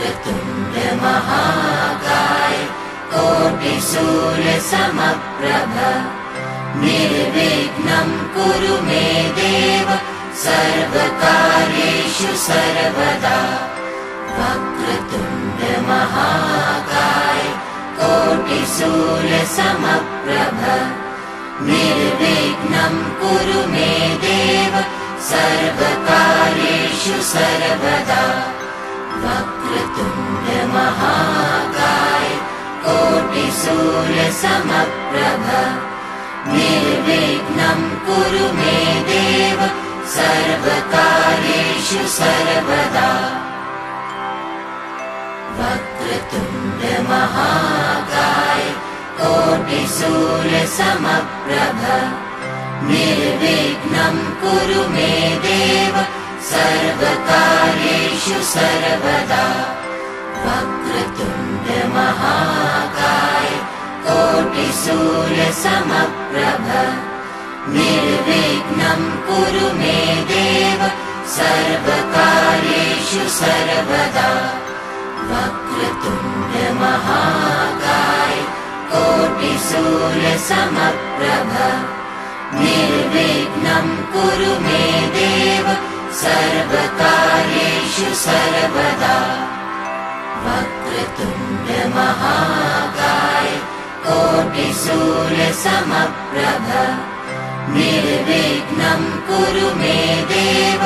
वक्रतुण्ड महाकाय कोटिसूर्यसमप्रभ निर्विघ्नं कुरु मे देव सर्वकार्येषु सर्वदा। वक्रतुण्ड महाकाय कोटिसूर्यसमप्रभ निर्विघ्नं कुरु मे देव सर्वकार्येषु सर्वदा। वक्रतुण्ड महाकाय कोटिसूर्यसमप्रभ निर्विघ्नं कुरु मे देव सर्वकार्येषु सर्वदा। वक्रतुण्ड महाकाय कोटिसूर्यसमप्रभ निर्विघ्नं कुरु मे देव सर्वकार्येषु सर्वदा। वक्रतुण्ड महाकाय कोटिसूर्यसमप्रभ निर्विघ्नं कुरु मे देव सर्वकार्येषु सर्वदा। वक्रतुण्ड महाकाय कोटिसूर्यसमप्रभ निर्विघ्नं कुरु मे देव सर्वकार्येषु सर्वदा। वक्रतुण्ड महाकाय कोटिसूर्यसमप्रभ निर्विघ्नं कुरु मे देव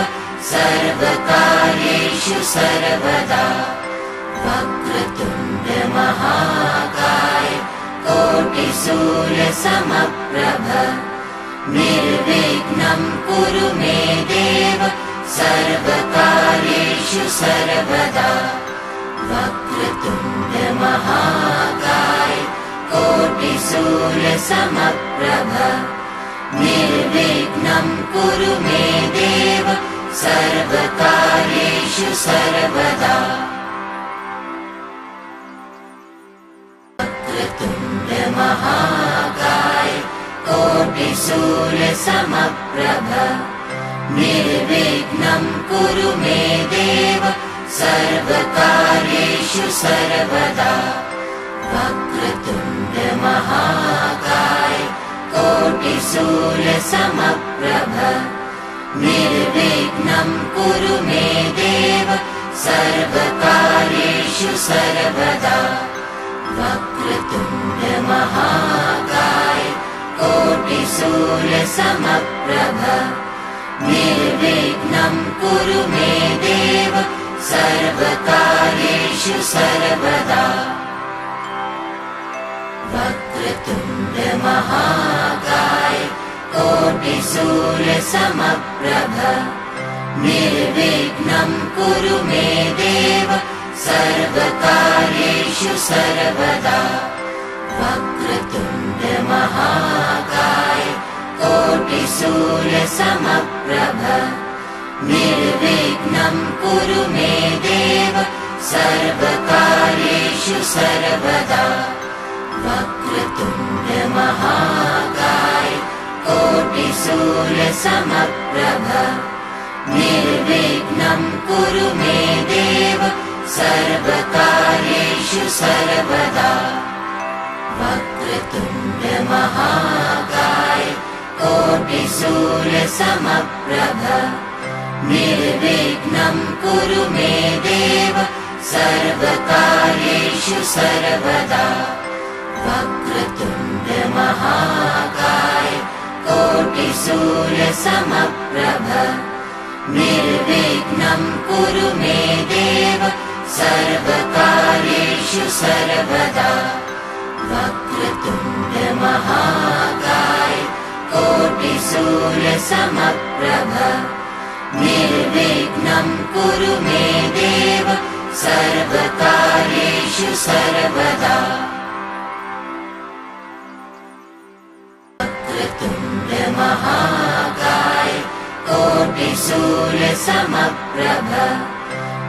सर्वकार्येषु सर्वदा। वक्रतुण्ड महाकाय कोटिसूर्यसमप्रभ निर्विघ्नं कुरु मे देव सर्वकार्येषु सर्वदा। वक्रतुण्ड महाकाय कोटिसूर्यसमप्रभ निर्विघ्नं कुरु मे देव सर्वकार्येषु सर्वदा। वक्रतुण्ड महाकाय कोटिसूर्यसमप्रभ निर्विघ्नं कुरु मे देव सर्वकार्येषु सर्वदा। वक्रतुण्ड महाकाय कोटिसूर्यसमप्रभ निर्विघ्नं कुरु मे देव सर्वकार्येषु सर्वदा। वक्रतुण्ड महाकाय कोटिसूर्यसमप्रभ निर्विघ्नं कुरु मे देव सर्वकार्येषु सर्वदा। वक्रतुण्ड महाकाय कोटिसूर्यसमप्रभ निर्विघ्नं कुरु मे देव सर्वकार्येषु सर्वदा। वक्रतुण्ड महाकाय कोटिसूर्यसमप्रभ निर्विघ्नं कुरु मे देव सर्वकार्येषु सर्वदा। वक्रतुण्ड महाकाय कोटिसूर्यसमप्रभ निर्विघ्नं कुरु मे देव सर्वकार्येषु सर्वदा। वक्रतुण्ड महाकाय कोटिसूर्यसमप्रभ निर्विघ्नं कुरु मे देव सर्वकार्येषु सर्वदा। वक्रतुण्ड महाकाय कोटिसूर्यसमप्रभ निर्विघ्नं कुरु मे देव सर्वकार्येषु सर्वदा। वक्रतुण्ड महाकाय कोटिसूर्यसमप्रभ निर्विघ्नं कुरु मे देव सर्वकार्येषु सर्वदा। वक्रतुण्ड महाकाय कोटिसूर्यसमप्रभ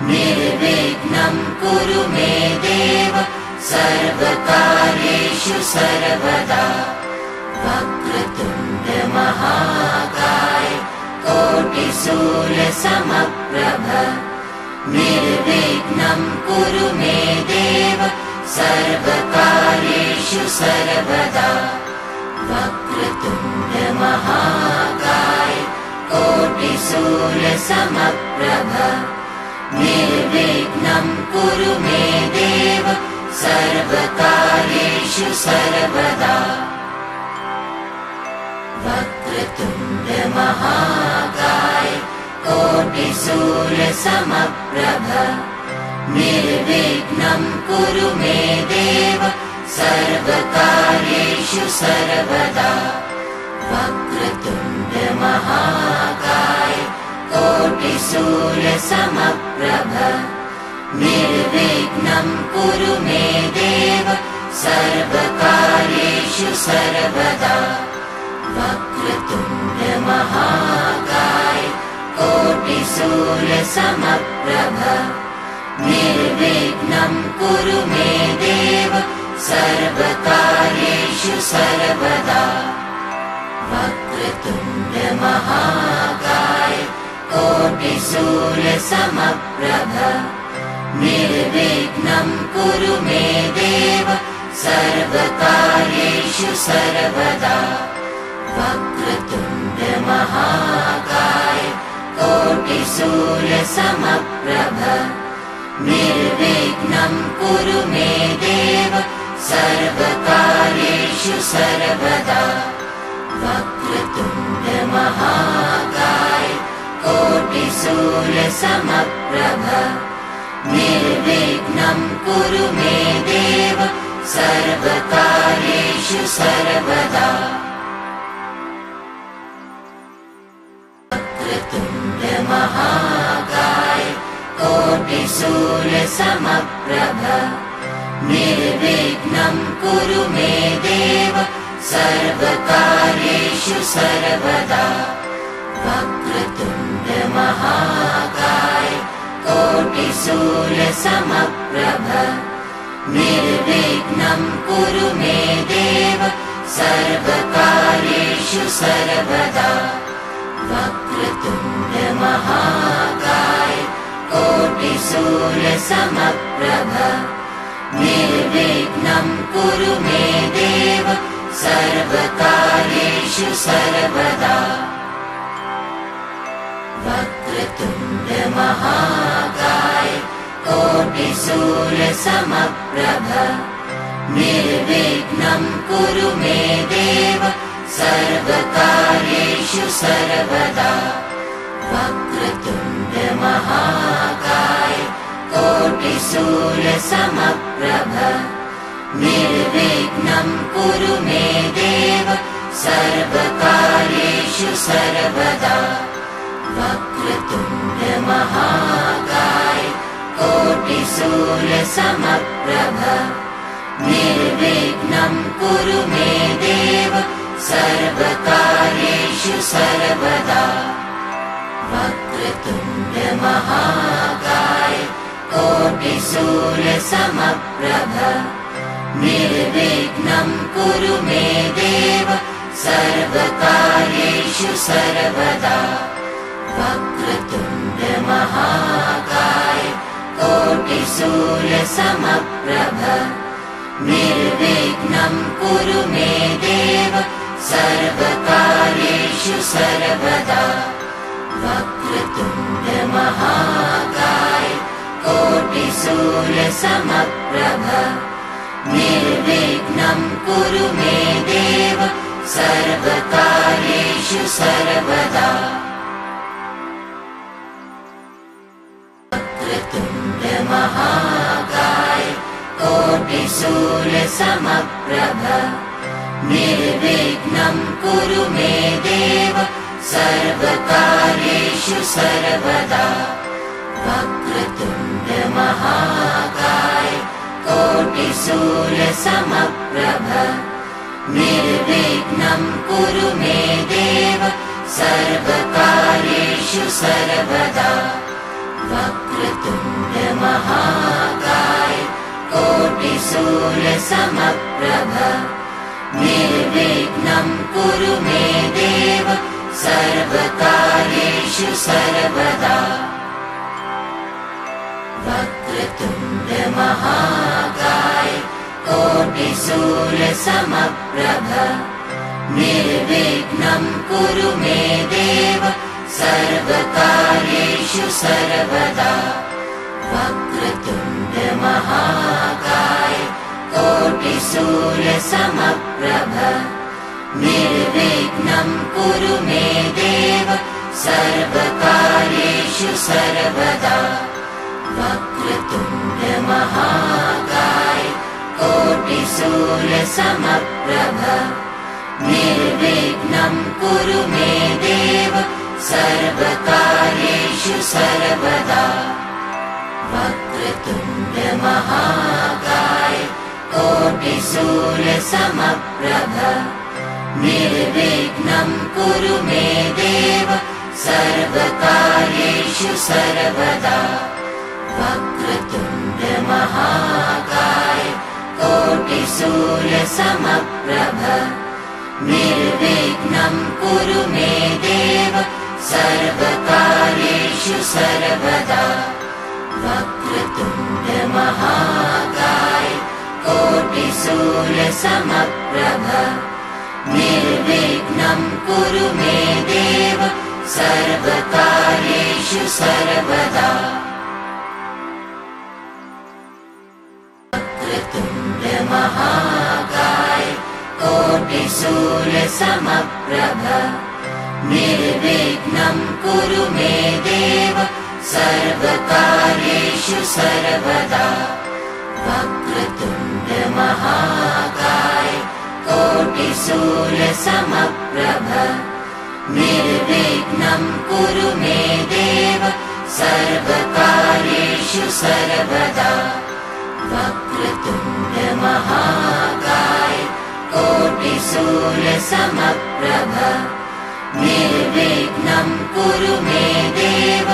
निर्विघ्नं कुरु मे देव सर्वकार्येषु सर्वदा। वक्रतुण्ड महाकाय कोटिसूर्यसमप्रभ निर्विघ्नं कुरु मे देव सर्वकार्येषु सर्वदा वक्रतुण्ड महाकाय कोटिसूर्यसमप्रभ निर्विघ्नं कुरु मे देव सर्वकार्येषु सर्वदा वक्रतुण्ड महाकाय कोटिसूर्यसमप्रभ निर्विघ्नं कुरु मे देव सर्वकार्येषु सर्वदा वक्रतुण्ड महाकाय कोटिसूर्यसमप्रभ निर्विघ्नं कुरु मे देव सर्वकार्येषु सर्वदा वक्रतुण्ड महाकाय कोटिसूर्यसमप्रभ निर्विघ्नं कुरु मे देव सर्वकार्येषु सर्वदा वक्रतुण्ड महाकाय कोटिसूर्यसमप्रभ निर्विघ्नं कुरु मे देव सर्वकार्येषु सर्वदा वक्रतुण्ड महाकाय कोटिसूर्यसमप्रभ निर्विघ्नं कुरु मे देव सर्वकार्येषु सर्वदा वक्रतुण्ड महाकाय कोटिसूर्यसमप्रभ निर्विघ्नं कुरु मे देव सर्वकार्येषु सर्वदा वक्रतुण्ड महाकाय कोटिसूर्यसमप्रभ निर्विघ्नं कुरु मे देव सर्वकार्येषु सर्वदा वक्रतुण्ड महाकाय कोटिसूर्यसमप्रभ निर्विघ्नं कुरु मे देव सर्वकार्येषु सर्वदा वक्रतुण्ड महाकाय कोटिसूर्यसमप्रभ निर्विघ्नं कुरु मे देव सर्वकार्येषु सर्वदा वक्रतुण्ड महाकाय कोटिसूर्यसमप्रभ निर्विघ्नं कुरु मे देव सर्वकार्येषु सर्वदा वक्रतुण्ड महाकाय कोटिसूर्यसमप्रभ निर्विघ्नं कुरु मे देव सर्वकार्येषु सर्वदा वक्रतुण्ड महाकाय कोटिसूर्यसमप्रभ निर्विघ्नं कुरु मे देव सर्वकार्येषु सर्वदा वक्रतुण्ड महाकाय कोटिसूर्यसमप्रभ निर्विघ्नं कुरु मे देव सर्वकार्येषु सर्वदा वक्रतुण्ड महाकाय कोटिसूर्यसमप्रभ निर्विघ्नं कुरु मे देव सर्वकार्येषु सर्वदा वक्रतुण्ड महाकाय कोटिसूर्यसमप्रभ निर्विघ्नं कुरु मे देव सर्वकार्येषु सर्वदा वक्रतुण्ड महाकाय कोटिसूर्यसमप्रभ निर्विघ्नं कुरु मे देव सर्वकार्येषु सर्वदा वक्रतुण्ड महाकाय कोटिसूर्यसमप्रभ निर्विघ्नं कुरु मे देव सर्वकार्येषु सर्वदा वक्रतुण्ड महाकाय कोटिसूर्यसमप्रभ निर्विघ्नं कुरु मे देव सर्वकार्येषु सर्वदा वक्रतुण्ड महाकाय कोटिसूर्यसमप्रभ निर्विघ्नं कुरु मे देव सर्वकार्येषु सर्वदा वक्रतुण्ड महाकाय कोटिसूर्यसमप्रभ निर्विघ्नं कुरु मे देव सर्वकार्येषु सर्वदा वक्रतुण्ड महाकाय कोटिसूर्यसमप्रभ निर्विघ्नं कुरु मे देव सर्वकार्येषु सर्वदा वक्रतुण्ड महाकाय कोटिसूर्यसमप्रभ निर्विघ्नं कुरु मे देव सर्वकार्येषु सर्वदा वक्रतुण्ड महाकाय कोटिसूर्यसमप्रभ निर्विघ्नं कुरु मे देव सर्वकार्येषु सर्वदा वक्रतुण्ड महाकाय कोटिसूर्यसमप्रभ निर्विघ्नं कुरु मे देव सर्वकार्येषु सर्वदा वक्रतुण्ड महाकाय कोटिसूर्यसमप्रभ निर्विघ्नं कुरु मे देव सर्वकार्येषु सर्वदा वक्रतुण्ड महाकाय कोटिसूर्यसमप्रभ निर्विघ्नं कुरु मे देव सर्वकार्येषु सर्वदा वक्रतुण्ड महाकाय कोटिसूर्यसमप्रभ निर्विघ्नं कुरु मे देव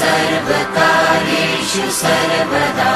सर्वकार्येषु सर्वदा।